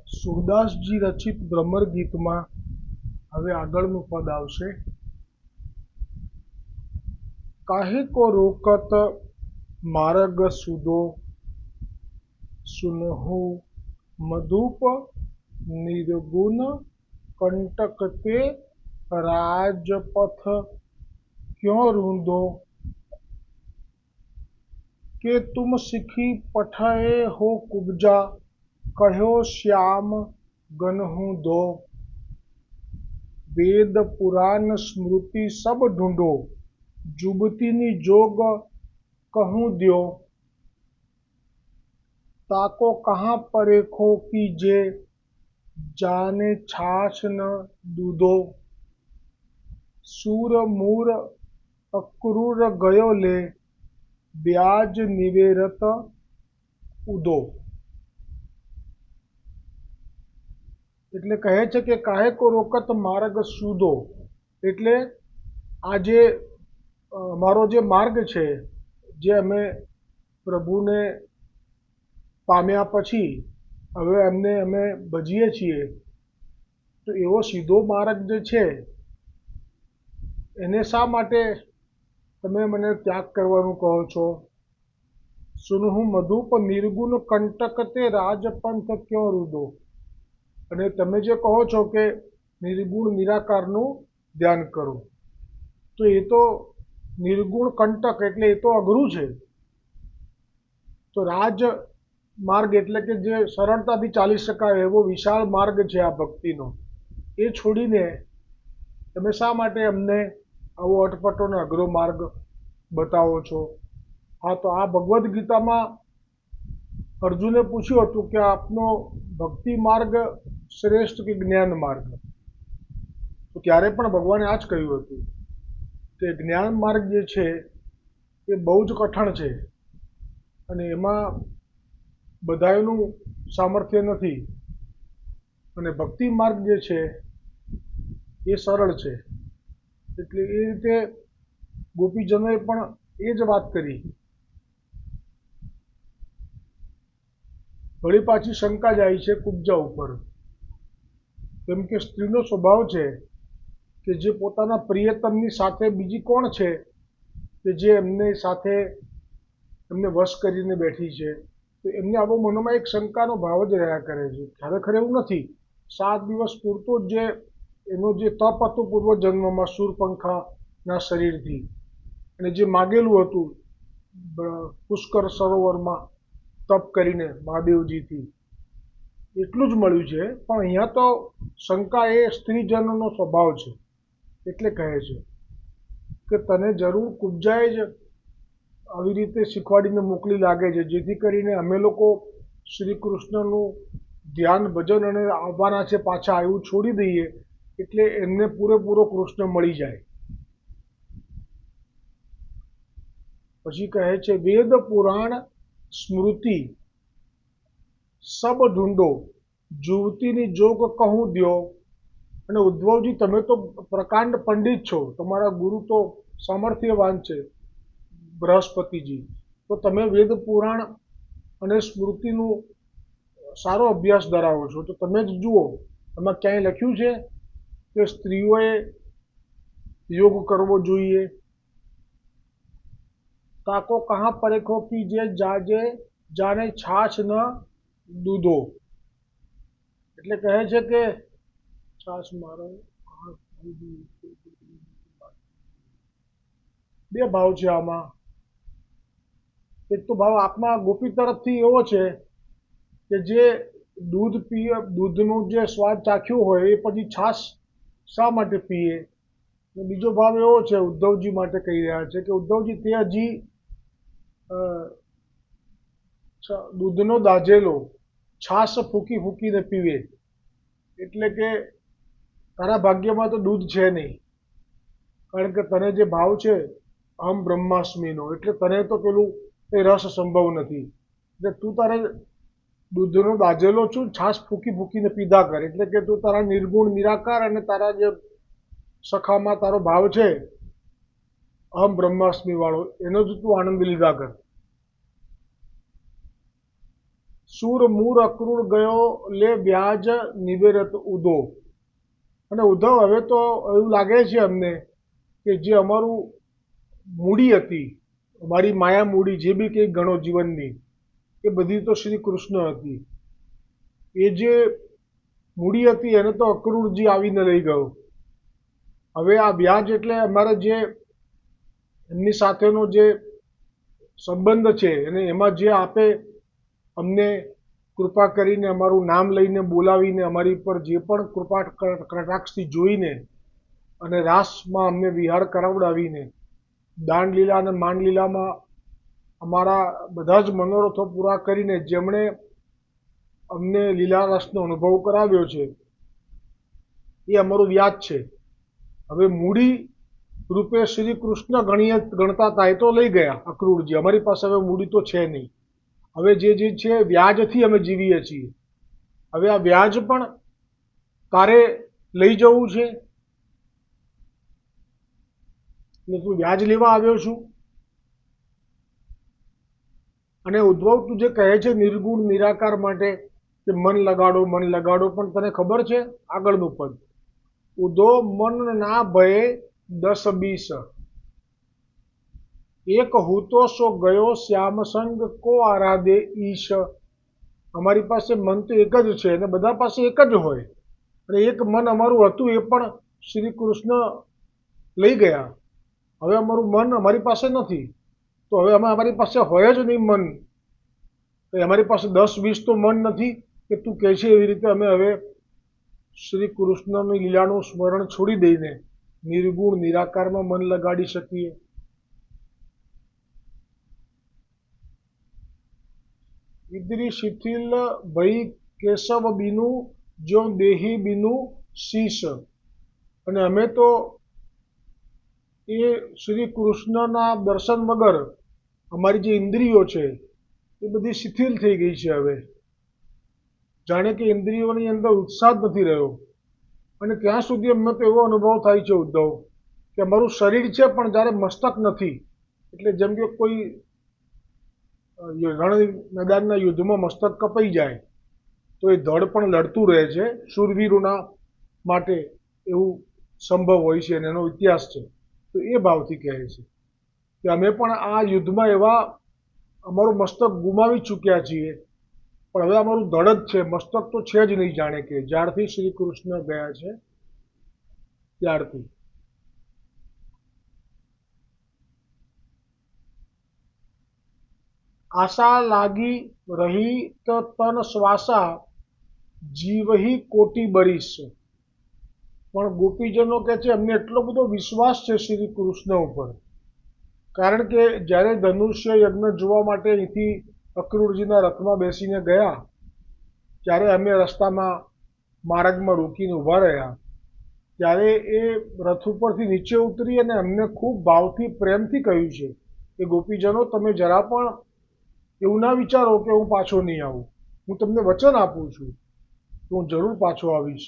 સુરદાસજી રચિત ભ્રમર ગીતમાં હવે આગળનું પદ આવશે. કાહે કો રોકત માર્ગ સુદો, સુનહુ મધુપ નિર્ગુણ કંટકતે રાજપથ क्यों रूंदो. કે તુમ શીખી પઠાએ હો કુબજા, કહ્યો શ્યામ ગનહું દો. વેદ પુરાણ સ્મૃતિ સબ ઢૂંઢો, जुबतीनी जोग कहूँ द्यो. ताको कहाँ परेखो कीजे, जाने छाछ न दूधो. सूर मूर अक्रूर गयो ले, ब्याज निवेरत उदो. એટલે કહે છે કે કાહે કો રોકત માર્ગ સુદો, એટલે આજે અમારો જે માર્ગ છે, જે અમે પ્રભુને પામ્યા પછી હવે અમે ભજીએ છીએ, તો એવો સીધો માર્ગ જે છે એને શા માટે તમે મને ત્યાગ કરવાનું કહો છો. સુનહુ મધુપ નિર્ગુણ કંટકતે રાજપંથ ક્યો રૂદો. અને તમે જે કહો છો કે નિર્ગુણ નિરાકારનું ધ્યાન કરો, તો એ તો નિર્ગુણ કંટક એટલે એ તો અઘરું છે. તો રાજ માર્ગ એટલે કે જે સરળતાથી ચાલી શકાય એવો વિશાળ માર્ગ છે આ ભક્તિનો, એ છોડીને તમે શા માટે અમને આવો અટપટો ને અઘરો માર્ગ બતાવો છો. હા, તો આ ભગવદ્ ગીતામાં અર્જુને પૂછ્યું હતું કે આપનો ભક્તિ માર્ગ શ્રેષ્ઠ કે જ્ઞાન માર્ગ. તો ત્યારે પણ ભગવાને આ જ કહ્યું હતું કે જ્ઞાન માર્ગ જે છે એ બહુ જ કઠણ છે અને એમાં બધાયનું સામર્થ્ય નથી, અને ભક્તિ માર્ગ જે છે એ સરળ છે. એટલે એ રીતે ગોપીજનોએ પણ એ જ વાત કરી. વળી પાછી શંકા જાય છે કુબ્જા ઉપર, કેમ કે સ્ત્રીનો સ્વભાવ છે કે જે પોતાના પ્રિયતમની સાથે બીજી કોણ છે કે જે એમને સાથે એમને વશ કરીને બેઠી છે. તો એમને આવો મનમાં એક શંકાનો ભાવ જ રહ્યા કરે છે. ખરેખર એવું નથી. 7 દિવસ પૂરતું જે એનો જે તપ હતું પૂર્વજન્મમાં શૂરપંખાના શરીરથી, અને જે માગેલું હતું પુષ્કર સરોવરમાં તપ કરીને મહાદેવજીથી, એટલું જ મળ્યું છે. પણ અહીંયા તો શંકા એ સ્ત્રીજનોનો સ્વભાવ છે. એટલે કહે છે કે તને જરૂર કુબ્જાએ જ આવી રીતે શીખવાડીને મોકલી લાગે છે, જેથી કરીને અમે લોકો શ્રી કૃષ્ણનું ધ્યાન ભજન અને આવવાના છે પાછા એવું છોડી દઈએ, એટલે એમને પૂરેપૂરો કૃષ્ણ મળી જાય. પછી કહે છે વેદ પુરાણ સ્મૃતિ સબ ઢૂંઢો, જુવતીની જોગ કહું દ્યો. અને ઉદ્ધવજી, તમે તો પ્રકાંડ પંડિત છો, તમારા ગુરુ તો સામર્થ્યવાન છે બૃહસ્પતિજી, તો તમે વેદ પુરાણ અને સ્મૃતિનું સારો અભ્યાસ ધરાવો છો, તો તમે જ જુઓ એમાં ક્યાંય લખ્યું છે કે સ્ત્રીઓએ યોગ કરવો જોઈએ. તાકો કહા પરેખો કી જે જાજે જાને છાછ ન દૂધો. એટલે કહે છે કે છાછ મારો બે ભાવ છે આમાં. એક તો ભાવ આત્મા ગોપી તરફથી એવો છે કે જે દૂધનું જે સ્વાદ ચાખ્યું હોય એ પછી છાશ શા માટે પીએ. બીજો ભાવ એવો છે ઉદ્ધવજી માટે કહી રહ્યા છે કે ઉદ્ધવજી, તે હજી દૂધનો દાઝેલો છાશ ફૂંકી ફૂંકીને પીવે, એટલે કે તારા ભાગ્યમાં તો દૂધ છે નહીં, કારણ કે તને જે ભાવ છે અહમ બ્રહ્માસ્મિનો, એટલે તને તો પેલું એ રસ સંભવ નથી. એટલે તું તારે દૂધનો દાઝેલો છું, છાશ ફૂંકી ફૂંકીને પીધા કર. એટલે કે તું તારા નિર્ગુણ નિરાકાર અને તારા જે સખામાં તારો ભાવ છે અહમ બ્રહ્માસ્મિ વાળો, એનો જ તું આનંદ લીધા કર. સુર મૂર અક્રૂર ગયો લે વ્યાજ નિવેરત ઉદો. અને ઉદ્ધવ, હવે તો એવું લાગે છે અમને કે જે અમારું મૂડી હતી, અમારી માયા મૂડી જે બી કંઈ ગણો જીવનની, એ બધી તો શ્રી કૃષ્ણ હતી. એ જે મૂડી હતી એને તો અક્રૂરજી આવીને લઈ ગયો. હવે આ વ્યાજ એટલે અમારે જે એમની સાથેનો જે સંબંધ છે અને એમાં જે આપે અમને કૃપા કરીને અમારું નામ લઈને બોલાવીને અમારી પર જે પણ કૃપા કટાક્ષથી જોઈને અને રાસમાં અમને વિહાર કરાવડાવીને દાંડલીલા અને માંડલીલામાં અમારા બધા જ મનોરથો પૂરા કરીને જેમણે અમને લીલા રસનો અનુભવ કરાવ્યો છે એ અમારું વ્યાજ છે. હવે મૂડી રૂપે શ્રી કૃષ્ણ ગણતા હતા એ તો લઈ ગયા અક્રૂરજી. અમારી પાસે હવે મૂડી તો છે નહીં. હવે જે છે વ્યાજથી અમે જીવીએ છીએ. હવે આ વ્યાજ પણ તારે લઈ જવું છે એટલે તું વ્યાજ લેવા આવ્યો છું. અને ઉદ્ધવ, તું જે કહે છે નિર્ગુણ નિરાકાર માટે કે મન લગાડો મન લગાડો, પણ તને ખબર છે આગળનું પદ, ઉદો મન ના ભયે 10 20, એક હૂતો સો ગયો શ્યામ સંગ કો આરાધે ઈશ. અમારી પાસે મન તો એક જ છે અને બધા પાસે એક જ હોય, અને એક મન અમારું હતું એ પણ શ્રી કૃષ્ણ લઈ ગયા. હવે અમારું મન અમારી પાસે નથી, તો હવે અમારી પાસે હોય જ નહીં મન. અમારી પાસે 10 20 તો મન નથી કે તું કહે છે એવી રીતે અમે હવે શ્રી કૃષ્ણની લીલાનું સ્મરણ છોડી દઈને નિર્ગુણ નિરાકારમાં મન લગાડી શકીએ. ઇદ્રી શિથિલ ભઈ કેશવ બીનું જો દેહી બીનું શીશ. અને અમે તો એ શ્રી કૃષ્ણના દર્શન વગર અમારી જે ઇન્દ્રિયો છે એ બધી શિથિલ થઈ ગઈ છે. હવે જાણે કે ઇન્દ્રિયોની અંદર ઉત્સાહ જ નથી રહ્યો. અને ત્યાં સુધી અમને તો એવો અનુભવ થાય છે ઉદ્ધવ કે અમારું શરીર છે પણ જ્યારે મસ્તક નથી. એટલે જેમ કે કોઈ રણ મેદાનના યુદ્ધમાં મસ્તક કપાઈ જાય તો એ ધડ પણ લડતું રહે છે. શૂરવીરોના માટે એવું સંભવ હોય છે અને એનો ઇતિહાસ છે. તો એ ભાવથી કહે છે કે અમે પણ આ યુદ્ધમાં એવા અમારું મસ્તક ગુમાવી ચૂક્યા છીએ, પણ હવે અમારું ધડ જ છે, મસ્તક તો છે જ નહીં. જાણે કે જ્યારથી શ્રી કૃષ્ણ ગયા છે ત્યારથી. આશા લાગી રહી તન શ્વાસા જીવહી કોટી બરીશ. પણ ગોપીજનો કહે છે અમને એટલો બધો વિશ્વાસ છે શ્રી કૃષ્ણ ઉપર, કારણ કે જ્યારે ધનુષ્ય યજ્ઞ જોવા માટે અહીંથી અક્રૂરજીના રથમાં બેસીને ગયા ત્યારે અમે રસ્તામાં માર્ગમાં રોકીને ઊભા રહ્યા, ત્યારે એ રથ ઉપરથી નીચે ઉતરી અને અમને ખૂબ ભાવથી પ્રેમથી કહ્યું છે કે ગોપીજનો, તમે જરા પણ એવું ના વિચારો કે હું પાછો નહીં આવું. હું તમને વચન આપું છું કે હું જરૂર પાછો આવીશ.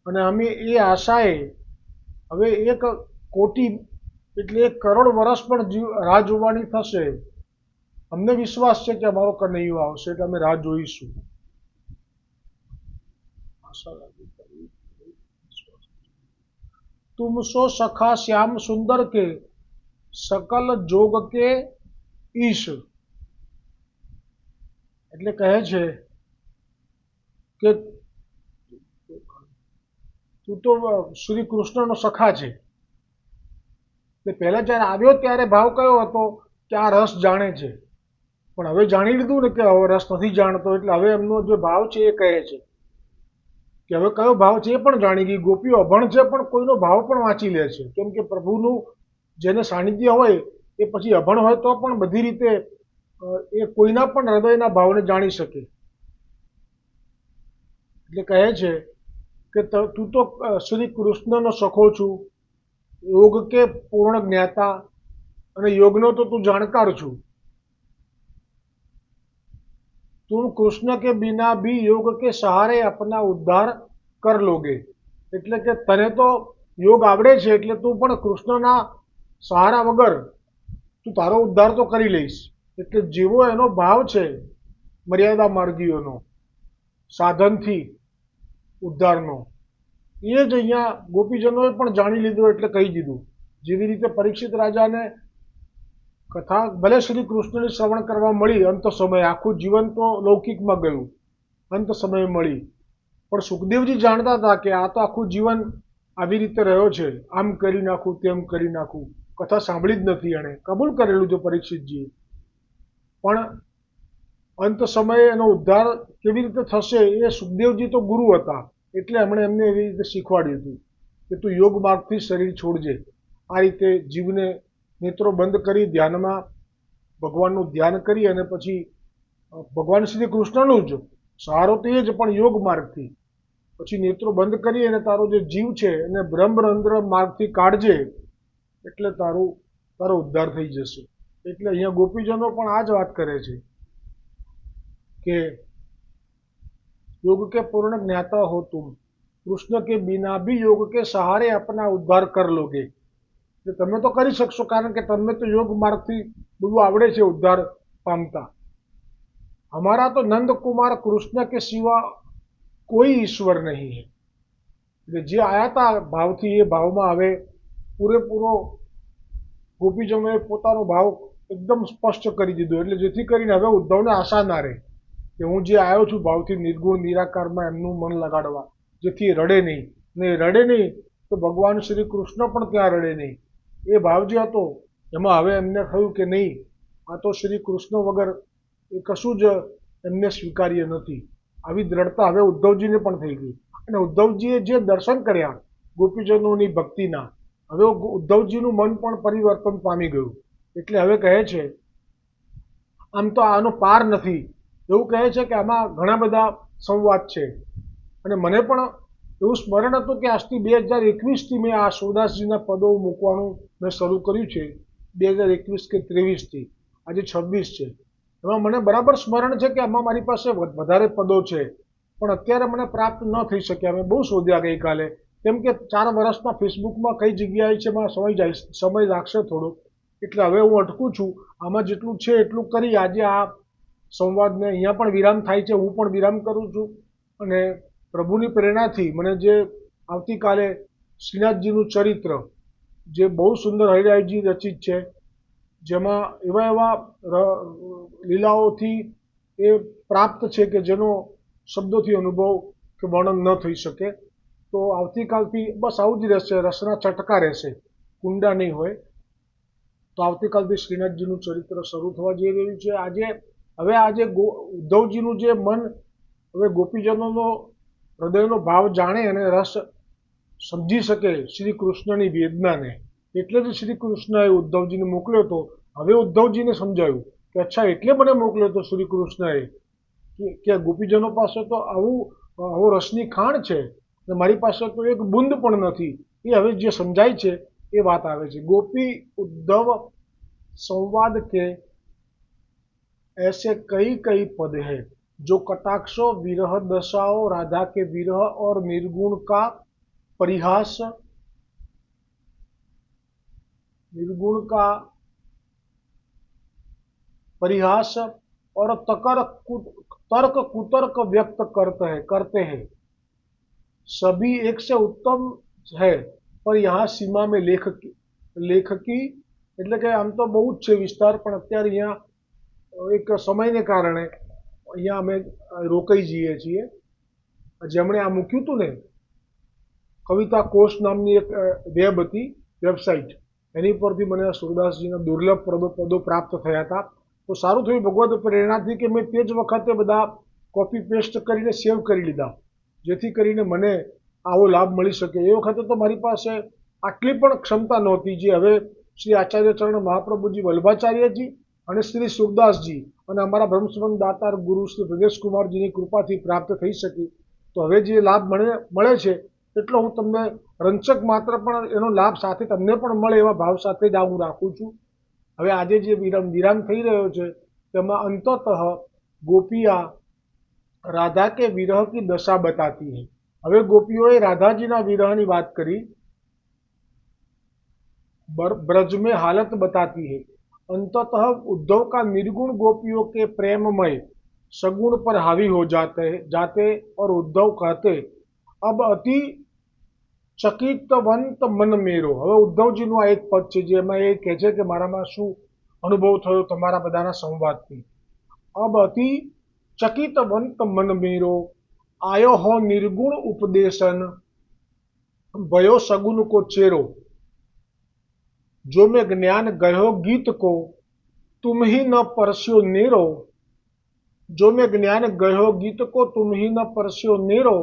અને અમે એ આશાએ હવે 1 કોટી એટલે 1 કરોડ વર્ષ પણ રાહ જોવાની થશે. અમને વિશ્વાસ છે કે અમારો કનૈયો આવશે એટલે અમે રાહ જોઈશું. તુમ સો સખા શ્યામ સુંદર કે સકલ જોગ કે ઈશ. એટલે કહે છે કે તું તો શ્રી કૃષ્ણનો સખા છે. એટલે પહેલા જ્યારે આવ્યો ત્યારે ભાવ કયો હતો કે આ રસ જાણે છે, પણ હવે જાણી લીધું ને કે હવે રસ નથી જાણતો, એટલે હવે એમનો જે ભાવ છે એ કહે છે કે હવે કયો ભાવ છે એ પણ જાણી ગઈ. ગોપીઓ અભણ છે પણ કોઈનો ભાવ પણ વાંચી લે છે, કેમ કે પ્રભુનું જેને સાનિધ્ય હોય એ પછી અભણ હોય તો પણ બધી રીતે એ કોઈના પણ હૃદયના ભાવને જાણી શકે. એટલે કહે છે કે તું તો શ્રી કૃષ્ણનો સખો છું, યોગ કે પૂર્ણ જ્ઞાતા, અને યોગનો તો તું જાણકાર છું. તું કૃષ્ણ કે બિના ભી યોગ કે સહારે અપના ઉદ્ધાર કર લોગે. એટલે કે તને તો યોગ આવડે છે એટલે તું પણ કૃષ્ણના સહારા વગર તું તારો ઉદ્ધાર તો કરી લઈશ. એટલે જેવો એનો ભાવ છે મર્યાદા માર્ગીઓનો, સાધનથી ઉદ્ધારનો, એ જ અહીંયા ગોપીજનોએ પણ જાણી લીધું એટલે કહી દીધું. જેવી રીતે પરીક્ષિત રાજાને કથા ભલે શ્રી કૃષ્ણની શ્રવણ કરવા મળી અંત સમયે, આખું જીવન તો લૌકિકમાં ગયું, અંત સમયે મળી, પણ સુખદેવજી જાણતા હતા કે આ તો આખું જીવન આવી રીતે રહ્યો છે, આમ કરી નાખું તેમ કરી નાખું, કથા સાંભળી જ નથી. એણે કબૂલ કરેલું છે પરીક્ષિતજીએ, પણ અંત સમયે એનો ઉદ્ધાર કેવી રીતે થશે એ સુખદેવજી તો ગુરુ હતા, એટલે એમણે એમને એવી રીતે શીખવાડ્યું હતું કે તું યોગ માર્ગથી શરીર છોડજે. આ રીતે જીવને નેત્રો બંધ કરી ધ્યાનમાં ભગવાનનું ધ્યાન કરી અને પછી ભગવાન શ્રી કૃષ્ણનું જ સહારો તો એ જ, પણ યોગ માર્ગથી પછી નેત્રો બંધ કરી અને તારો જે જીવ છે એને બ્રહ્મરંધ્ર માર્ગથી કાઢજે, એટલે તારો ઉદ્ધાર થઈ જશે. એટલે અહીંયા ગોપીજનો પણ આ જ વાત કરે છે કે योग के पूर्ण ज्ञाता हो तुम, कृष्ण के बिना भी योग के सहारे अपना उद्धार कर लोगे. તમે તો કરી શકશો, કારણ કે તમને તો યોગ માર્ગથી બધું આવડે છે ઉદ્ધાર પામતા. हमारा तो नंद कुमार कृष्ण के सिवा कोई ईश्वर नहीं है. એટલે જે આયા હતા ભાવથી એ ભાવમાં હવે પૂરેપૂરો ગોપીજનોએ પોતાનો ભાવ એકદમ સ્પષ્ટ કરી દીધો, એટલે જેથી કરીને હવે ઉદ્ધવને આશા ના રહે કે હું જે આવ્યો છું ભાવથી નિર્ગુણ નિરાકારમાં એમનું મન લગાડવા, જેથી રડે નહીં. ને રડે નહીં તો ભગવાન શ્રી કૃષ્ણ પણ ત્યાં રડે નહીં. એ ભાવ જે હતો એમાં હવે એમને થયું કે નહીં, આ તો શ્રી કૃષ્ણ વગર એ કશું જ એમને સ્વીકાર્ય નથી. આવી દ્રઢતા હવે ઉદ્ધવજીને પણ થઈ ગઈ, અને ઉદ્ધવજીએ જે દર્શન કર્યા ગોપીજનોની ભક્તિના, હવે ઉદ્ધવજીનું મન પણ પરિવર્તન પામી ગયું. એટલે હવે કહે છે આમ તો આનો પાર નથી, એવું કહે છે કે આમાં ઘણા બધા સંવાદ છે. અને મને પણ એવું સ્મરણ હતું કે આજથી 2021થી મેં આ સુરદાસજીના પદો મૂકવાનું મેં શરૂ કર્યું છે, 2021 કે 23થી, આજે 26 છે. એમાં મને બરાબર સ્મરણ છે કે આમાં મારી પાસે વધારે પદો છે, પણ અત્યારે મને પ્રાપ્ત ન થઈ શક્યા. મેં બહુ શોધ્યા ગઈકાલે, કેમ કે 4 વર્ષના ફેસબુકમાં કઈ જગ્યાએ છે એમાં સમય લાગશે થોડો, એટલે હવે હું અટકું છું. આમાં જેટલું છે એટલું કરી આજે આ સંવાદને અહીંયા પણ વિરામ થાય છે, હું પણ વિરામ કરું છું. અને પ્રભુની પ્રેરણાથી મને જે આવતીકાલે શ્રીનાથજીનું ચરિત્ર, જે બહુ સુંદર હરિરાયજી રચિત છે, જેમાં એવા લીલાઓથી એ પ્રાપ્ત છે કે જેનો શબ્દોથી અનુભવ કે વર્ણન ન થઈ શકે. તો આવતીકાલથી બસ આવું જ રહેશે, રસના ચટકા રહેશે, કુંડા નહીં હોય. તો આવતીકાલથી શ્રીનાથજીનું ચરિત્ર શરૂ થવા જઈ રહ્યું છે. આજે ઉદ્ધવજીનું જે મન હવે ગોપીજનોનો હૃદયનો ભાવ જાણે અને રસ સમજી શકે શ્રી કૃષ્ણની વેદનાને, એટલે જ શ્રી કૃષ્ણએ ઉદ્ધવજીને મોકલ્યો હતો. હવે ઉદ્ધવજીને સમજાયું કે અચ્છા એટલે મને મોકલ્યો હતો શ્રી કૃષ્ણએ કે ગોપીજનો પાસે તો આવો રસની ખાણ છે ને મારી પાસે તો એક બુંદ પણ નથી. એ હવે જે સમજાય છે એ વાત આવે છે. गोपी उद्धव संवाद के ऐसे कई कई पद है जो कटाक्षो विरह दशाओं राधा के विरह और निर्गुण का परिहास और तर्क कुतर्क व्यक्त करते हैं. सभी एक से उत्तम है, पर यहाँ सीमा में लेखकी એટલે કે આમ તો બહુ જ છે વિસ્તાર, પણ અત્યારે અહીંયા એક સમયને કારણે અહીંયા અમે રોકાઈ જઈએ છીએ. જેમણે આ મૂક્યું હતું ને, કવિતા કોશ નામની એક વેબ હતી, વેબસાઇટ, એની પરથી મને સુરદાસજીના દુર્લભ પદો પ્રાપ્ત થયા હતા. તો સારું થયું ભગવદ પ્રેરણાથી કે મેં તે જ વખતે બધા કોપી પેસ્ટ કરીને સેવ કરી લીધા, જેથી કરીને મને આવો લાભ મળી શકે. એ વખતે તો મારી પાસે આટલી પણ ક્ષમતા નહોતી, જે હવે શ્રી આચાર્ય ચરણ મહાપ્રભુજી વલ્ભાચાર્યજી અને શ્રી સુરદાસજી અને અમારા બ્રહ્મસંબંધ દાતાર ગુરુ શ્રી બ્રજેશકુમારજીની કૃપાથી પ્રાપ્ત થઈ શકી. તો હવે જે લાભ મળે છે એટલો હું તમને રંચક માત્ર પણ એનો લાભ સાથે તમને પણ મળે એવા ભાવ સાથે જ આ હું રાખું છું. હવે આજે જે વિરામ થઈ રહ્યો છે તેમાં અંતતઃ ગોપિયા રાધા કે વિરહ કી દશા બતાતી હૈ. હવે ગોપીઓએ રાધાજીના વિરહની વાત કરી, ब्रज में हालत बताती है. अंततः उद्धव का निर्गुण गोपियों के प्रेममय सगुण पर हावी हो जाते और उद्धव कहते, अब अति ચકિતવંત મન મેરો. હવે ઉદ્ધવજીનું આ એક પદ છે જેમાં એ કહે છે કે મારામાં શું અનુભવ થયો તમારા બધાના સંવાદથી. અબ અતિ ચકિતવંત મન મેરો, આયો હો નિર્ગુણ ઉપદેશન, भयो सगुन को चेरो, जो मैं ज्ञान गयो गीत को, तुम ही न परस्यो नेरो, जो मैं ज्ञान गयो गीत को तुम ही न परस्यो नेरो,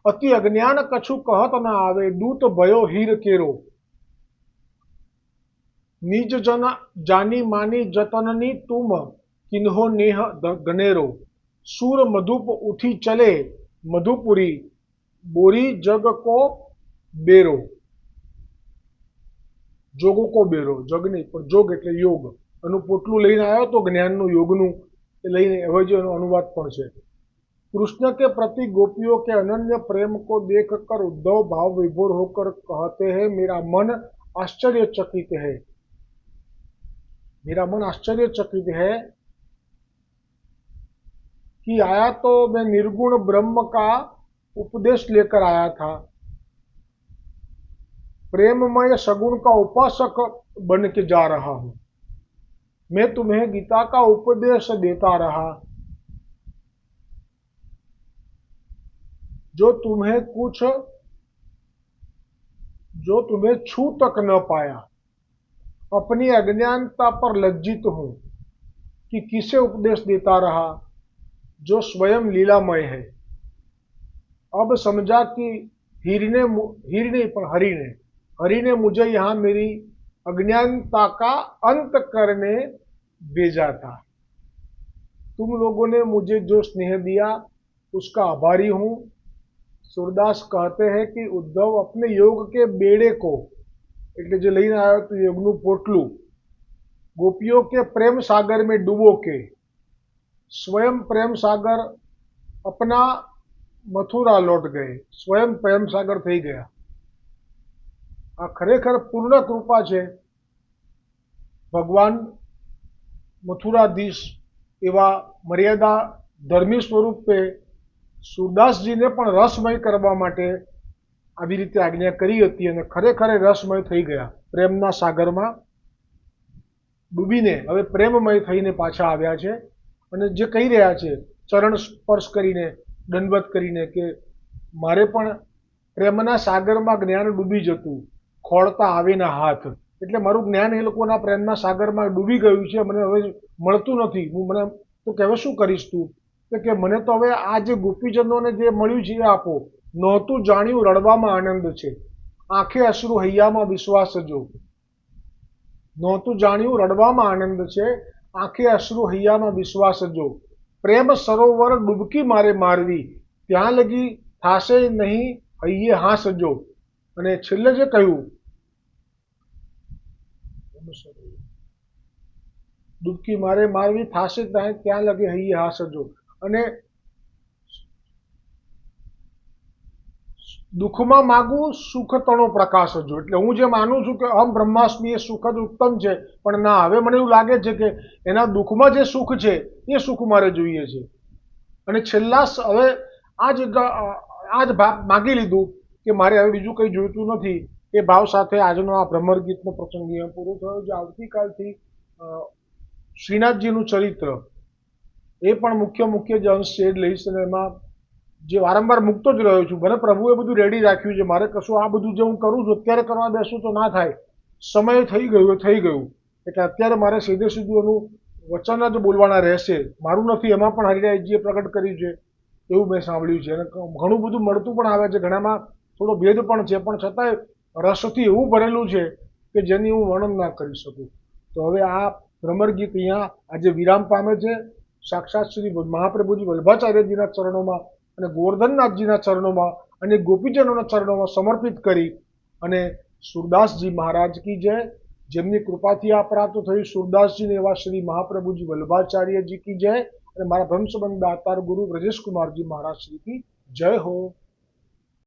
अति अज्ञान कछु कहत न आवे, दूत भयो हीर केरो, निज जन जानी मानी जतननी तुम किन्हो नेह गनेरो, सूर मधुप उठी चले मधुपुरी, बोरी जग को बेरो. जोगो को बेरो, जग नहीं पण जोग એટલે યોગ. એનું પોટલું લઈને આવ્યો તો જ્ઞાનનું યોગનું એ લઈને હવે જે એનો અનુવાદ પણ છે. कृष्ण के प्रति गोपियों के अनन्य प्रेम को देखकर उद्धव भाव विभोर होकर कहते हैं, मेरा मन आश्चर्यचकित है. मेरा मन आश्चर्यचकित है कि आया तो मैं निर्गुण ब्रह्म का उपदेश लेकर आया था, प्रेममय सगुण का उपासक बन के जा रहा हूं. मैं तुम्हें गीता का उपदेश देता रहा, जो तुम्हें छू तक न पाया. अपनी अज्ञानता पर लज्जित हूं कि किसे उपदेश देता रहा जो स्वयं लीलामय है. अब समझा कि हरि ने मुझे यहाँ मेरी अज्ञानता का अंत करने भेजा था. तुम लोगों ने मुझे जो स्नेह दिया उसका आभारी हूँ. सूरदास कहते हैं कि उद्धव अपने योग के बेड़े को એટલે જે લઈને આવ્યો તો યોગનું પોટલું ગોપીઓ के प्रेम सागर में डूबो के स्वयं प्रेम सागर अपना मथुरा लौट गए. स्वयं प्रेम सागर થઈ ગયા. આ ખરેખર પૂર્ણ કૃપા છે. ભગવાન મથુરાધીશ એવા મર્યાદા ધર્મી સ્વરૂપે सूरदासजीने पण रसमय करवा माटे આવી રીતે આજ્ઞા કરી હતી અને ખરેખર રસમય થઈ ગયા. પ્રેમના સાગરમાં ડૂબીને હવે પ્રેમમય થઈને પાછા આવ્યા છે અને જે કહી રહ્યા છે ચરણ સ્પર્શ કરીને દંડવત કરીને કે મારે પણ પ્રેમના સાગરમાં જ્ઞાન ડૂબી જતું, ખોળતા આવે ના હાથ. એટલે મારું જ્ઞાન એ લોકોના પ્રેમના સાગરમાં ડૂબી ગયું છે, મને હવે મળતું નથી. હું મને તો કે હવે શું કરીશ તું? કે મને તો હવે આ જે ગોપીજનોને જે મળ્યું છે એ આપો. નહોતું જાણ્યું રડવામાં આનંદ છે, આંખે અશ્રુ હૈયામાં વિશ્વાસ જો. નહોતું જાણ્યું રડવામાં આનંદ છે, આંખે અશ્રુ હૈયામાં વિશ્વાસ જો. પ્રેમ સરોવર ડૂબકી મારે મારવી, ત્યાં લગી થાશે નહીં હૈયે હાસ જો. અને છેલ્લે જે કહ્યું ડૂબકી મારે મારવી થાશે ત્યાં લગી હૈયે હાસ જો. અને દુઃખમાં માગું સુખ તણો પ્રકાશ જો. એટલે હું જે માનું છું કે અહમ બ્રહ્માસ્મિ એ સુખ જ ઉત્તમ છે, પણ ના, હવે મને એવું લાગે છે કે એના દુઃખમાં જે સુખ છે એ સુખ મારે જોઈએ છે. અને છેલ્લા હવે આ જ ભાગ માગી લીધું કે મારે હવે બીજું કંઈ જોઈતું નથી. એ ભાવ સાથે આજનો આ ભ્રમર ગીતનો પ્રસંગ અહીંયા પૂરો થયો. જે આવતીકાલથી શ્રીનાથજીનું ચરિત્ર એ પણ મુખ્ય જે અંશ છે એ લઈશ અને એમાં જે વારંવાર મૂકતો જ રહ્યો છું. મને પ્રભુએ બધું રેડી રાખ્યું છે. મારે કશું આ બધું જે હું કરું છું અત્યારે કરવા બેસું તો ના થાય. સમય થઈ ગયું. એટલે અત્યારે મારે સીધે સીધું એનું વચન જ બોલવાના રહેશે. મારું નથી, એમાં પણ હરિરાયજીએ પ્રગટ કર્યું છે એવું મેં સાંભળ્યું છે. અને ઘણું બધું મળતું પણ આવે છે, ઘણામાં થોડો ભેદ પણ છે, પણ છતાંય રસથી એવું ભરેલું છે કે જેની હું વર્ણન ના કરી શકું. તો હવે આ ભ્રમર ગીત અહીંયા આજે વિરામ પામે છે. સાક્ષાત શ્રી મહાપ્રભુજી વલ્ભાચાર્યજીના ચરણોમાં અને ગોવર્ધનનાથજીના ચરણોમાં અને ગોપીજનોના ચરણોમાં સમર્પિત કરી અને સુરદાસજી મહારાજ કી જય. જેમની કૃપાથી આ પ્રાપ્ત થયું સુરદાસજીને એવા શ્રી મહાપ્રભુજી વલ્ભાચાર્યજી કી જય. અને મારા ભ્રમસંબંધ દાતાર ગુરુ બ્રજેશ કુમારજી મહારાજ શ્રી કી જય હો.